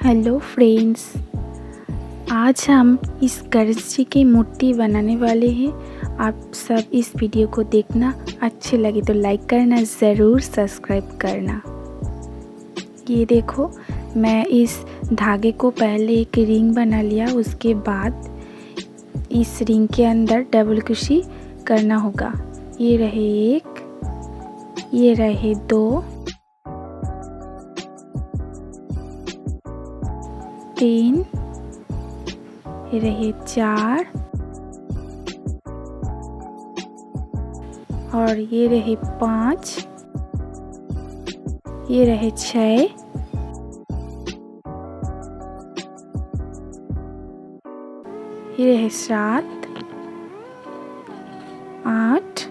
Hello friends, आज हम इस गणेश जी की मूर्ति बनाने वाले हैं। आप सब इस वीडियो को देखना, अच्छे लगे तो लाइक करना, ज़रूर सब्सक्राइब करना। ये देखो, मैं इस धागे को पहले एक रिंग बना लिया। उसके बाद इस रिंग के अंदर डबल कुशी करना होगा। ये रहे एक, ये रहे दो, तीन, ये रहे चार और ये रहे पाँच, ये रहे छः, ये रहे सात, आठ,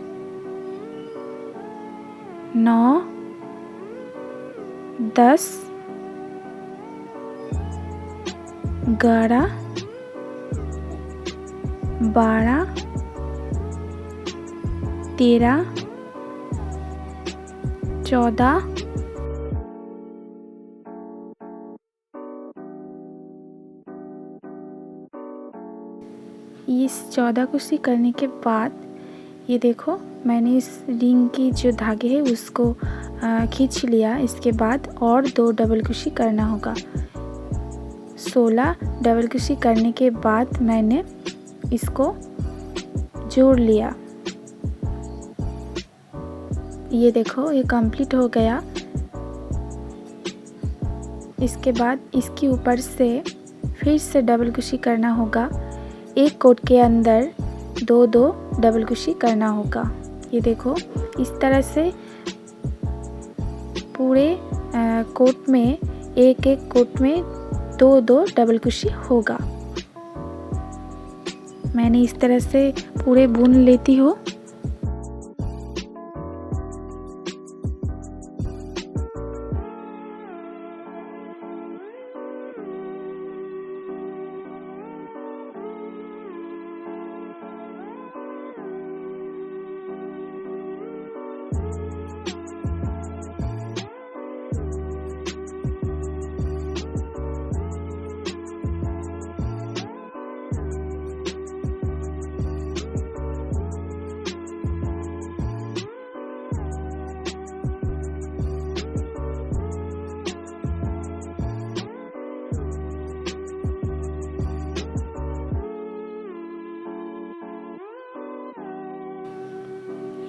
नौ, 10, 11, 12, 13, 14, 14 कुशी करने के बाद ये देखो, मैंने इस रिंग की जो धागे है उसको खींच लिया। इसके बाद और 2 डबल कुशी करना होगा। 16 डबल कुशी करने के बाद मैंने इसको जोड़ लिया। ये देखो, ये कंप्लीट हो गया। इसके बाद इसके ऊपर से फिर से डबल कुशी करना होगा। एक कोट के अंदर 2-2 डबल कुशी करना होगा। ये देखो, इस तरह से पूरे कोट में एक कोट में 2-2 डबल कुशी होगा। मैंने इस तरह से पूरे बुन लेती हूँ।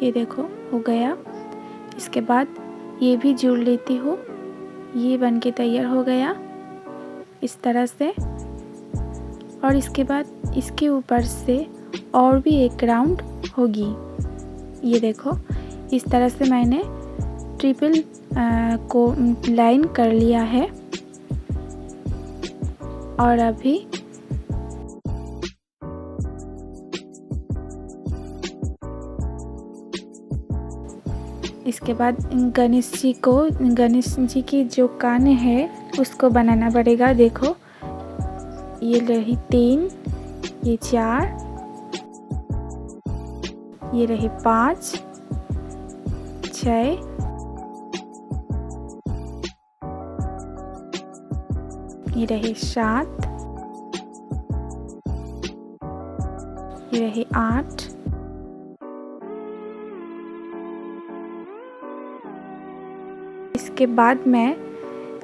ये देखो, हो गया। इसके बाद ये भी जोड़ लेती हूँ। ये बनके तैयार हो गया इस तरह से। और इसके बाद इसके ऊपर से और भी एक राउंड होगी। ये देखो, इस तरह से मैंने ट्रिपल को लाइन कर लिया है। और अभी इसके बाद गणेश जी की जो कान है उसको बनाना पड़ेगा। देखो, ये रही 3, ये 4, ये रही 5, 6, ये रहे 7, ये रहे 8, इसके बाद मैं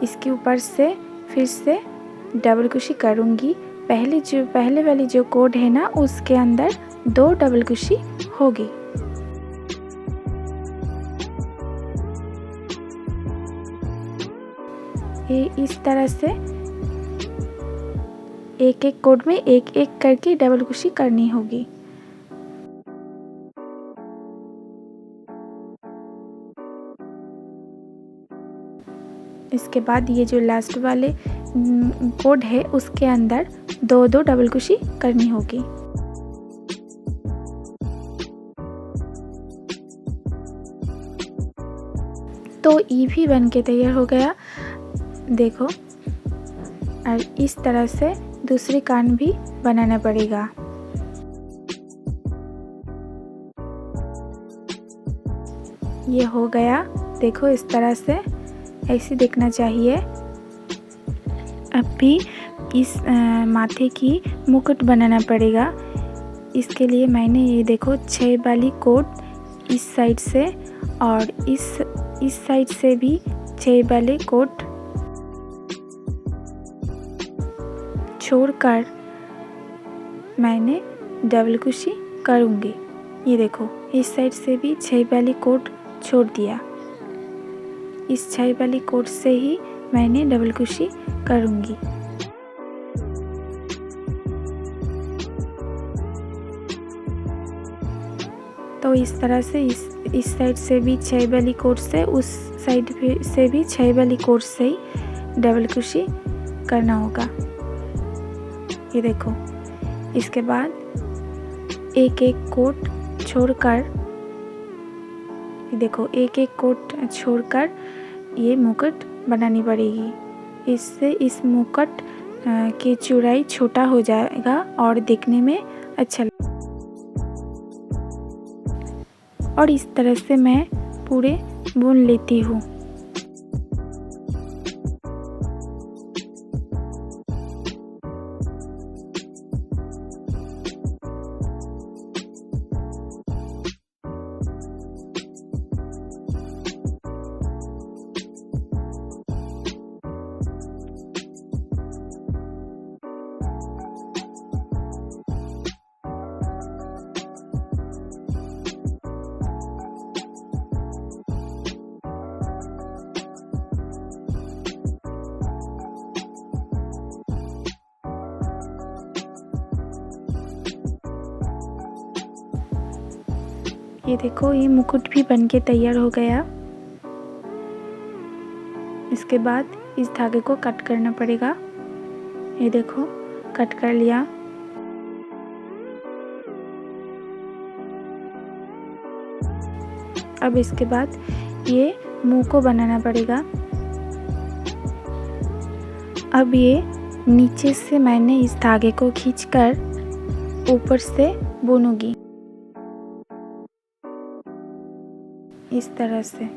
इसके ऊपर से फिर से डबल कुशी करूँगी। पहले वाली जो कोड है ना, उसके अंदर 2 डबल कुशी होगी। ये इस तरह से एक कोड में एक करके डबल कुशी करनी होगी। इसके बाद ये जो लास्ट वाले कोड है उसके अंदर 2-2 डबल कुशी करनी होगी। तो ये भी बन के तैयार हो गया। देखो, और इस तरह से दूसरे कान भी बनाना पड़ेगा। ये हो गया। देखो, इस तरह से ऐसे दिखना चाहिए। अब भी इस माथे की मुकुट बनाना पड़ेगा। इसके लिए मैंने ये देखो 6 वाली कोट इस साइड से और इस साइड से भी 6 वाले कोट छोड़कर मैंने डबल कुशी करूँगी। ये देखो इस साइड से भी 6 वाली कोट छोड़ दिया। इस 6 वाली कोट से ही मैंने डबल कुशी करूँगी। तो इस तरह से इस साइड से भी 6 वाली कोट से, उस साइड से भी 6 वाली कोट से ही डबल कुशी करना होगा। ये देखो इसके बाद एक एक कोट छोड़कर, ये देखो एक एक कोट छोड़कर ये मुकुट बनानी पड़ेगी। इससे इस मुकुट की चौड़ाई छोटा हो जाएगा और दिखने में अच्छा लगेगा। और इस तरह से मैं पूरे बुन लेती हूँ। ये देखो ये मुकुट भी बनके तैयार हो गया। इसके बाद इस धागे को कट करना पड़ेगा। ये देखो कट कर लिया। अब इसके बाद ये मुंह को बनाना पड़ेगा। अब ये नीचे से मैंने इस धागे को खींचकर ऊपर से बुनूंगी इस तरह से।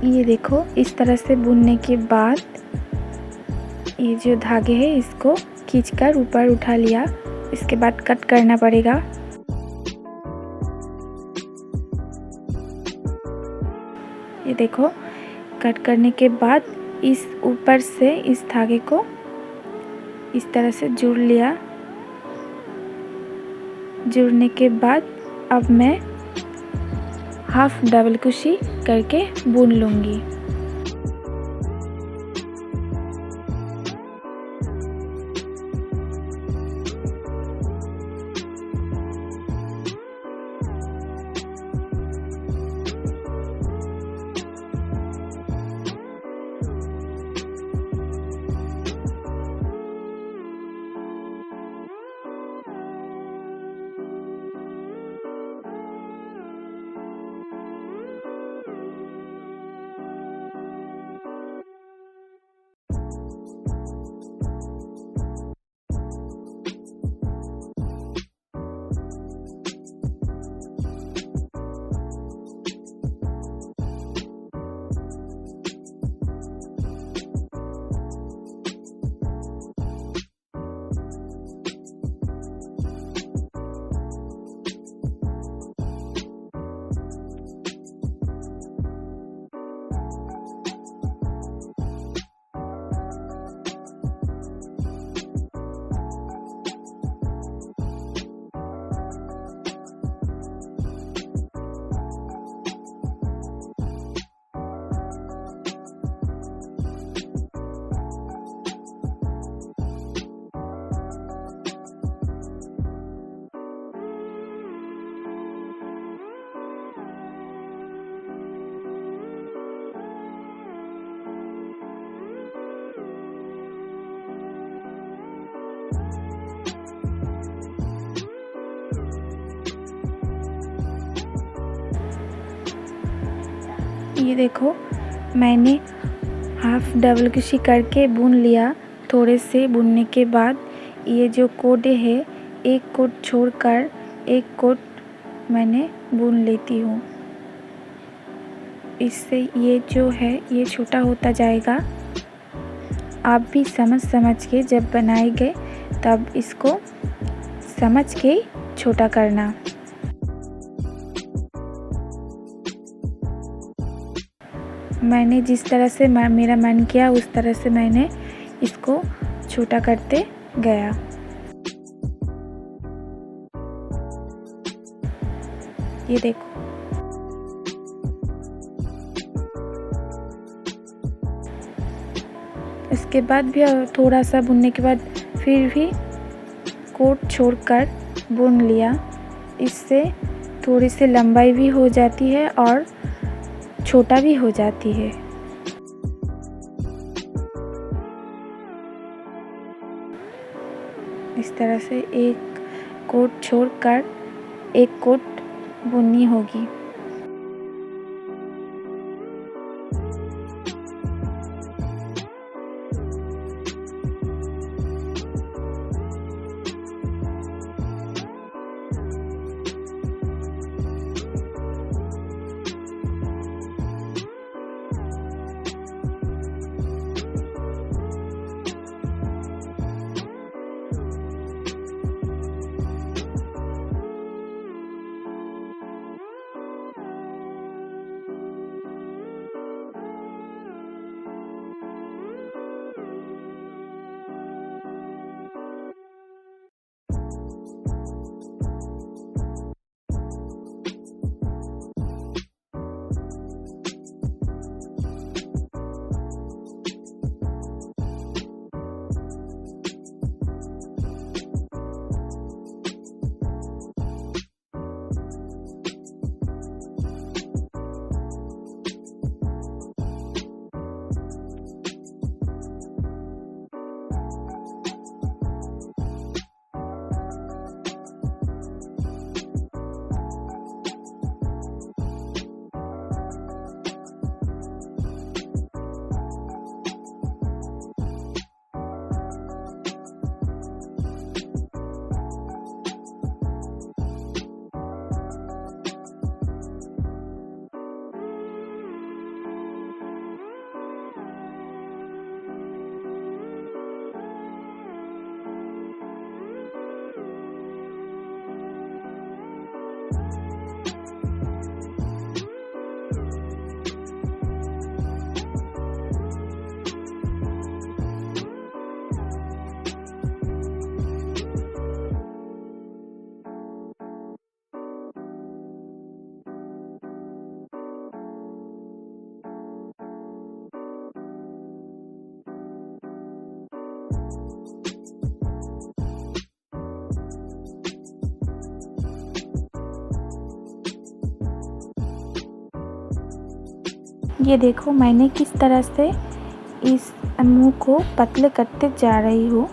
ये देखो इस तरह से बुनने के बाद ये जो धागे हैं इसको खींचकर ऊपर उठा लिया। इसके बाद कट करना पड़ेगा। ये देखो कट करने के बाद इस ऊपर से इस धागे को इस तरह से जुड़ लिया। जुड़ने के बाद अब मैं हाफ डबल कुशी करके बुन लूँगी। ये देखो मैंने हाफ डबल क्रोशे करके बुन लिया। थोड़े से बुनने के बाद ये जो कोड है एक कोड छोड़कर एक कोड मैंने बुन लेती हूँ। इससे ये जो है ये छोटा होता जाएगा। आप भी समझ के जब बनाएंगे तब इसको समझ के छोटा करना। मैंने जिस तरह से मेरा मन किया उस तरह से मैंने इसको छोटा करते गया। ये देखो इसके बाद भी थोड़ा सा बुनने के बाद फिर भी कोट छोड़कर बुन लिया। इससे थोड़ी सी लंबाई भी हो जाती है और छोटा भी हो जाती है। इस तरह से एक कोट छोड़कर एक कोट बुननी होगी। ये देखो मैंने किस तरह से इस मुंह को पतले करते जा रही हूँ।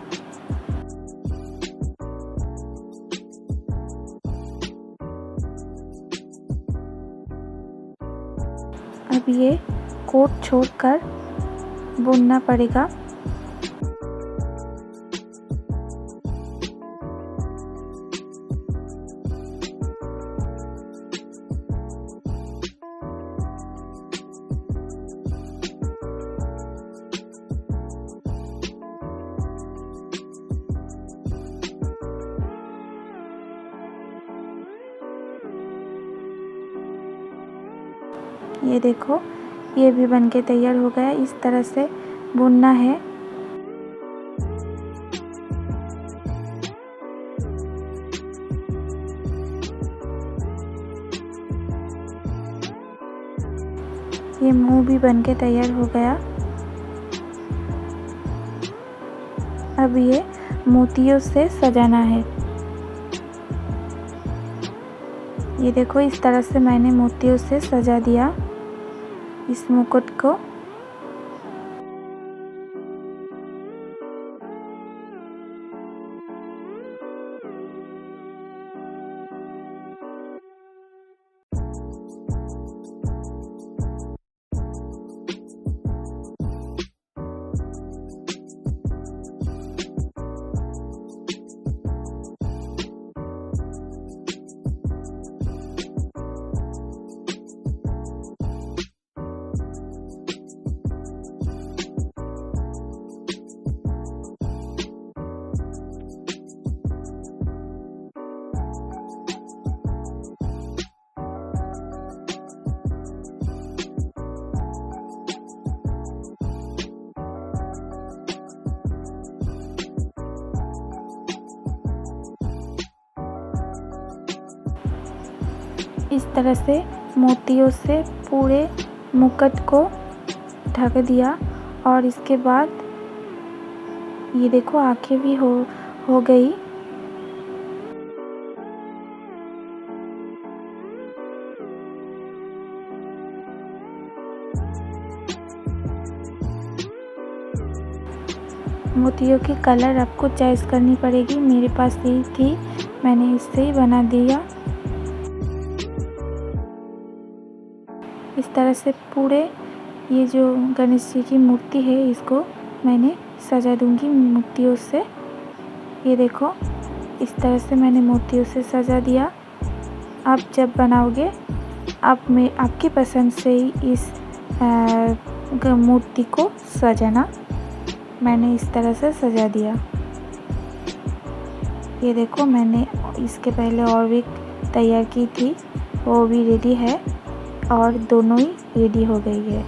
अब ये कोट छोड़कर बुनना पड़ेगा। ये देखो ये भी बनके तैयार हो गया। इस तरह से बुनना है। ये मुंह भी बनके तैयार हो गया। अब ये मोतियों से सजाना है। ये देखो इस तरह से मैंने मोतियों से सजा दिया इस मुकुट को। इस तरह से मोतियों से पूरे मुकुट को ढक दिया। और इसके बाद ये देखो आँखें भी हो गई। मोतियों की कलर आपको चॉइस करनी पड़ेगी, मेरे पास यही थी, मैंने इससे ही बना दिया। इस तरह से पूरे ये जो गणेश जी की मूर्ति है इसको मैंने सजा दूंगी मोतियों से। ये देखो इस तरह से मैंने मोतियों से सजा दिया। आप जब बनाओगे आप आपकी पसंद से ही इस मूर्ति को सजाना। मैंने इस तरह से सजा दिया। ये देखो मैंने इसके पहले और भी तैयार की थी, वो भी रेडी है और दोनों ही रेडी हो गई है।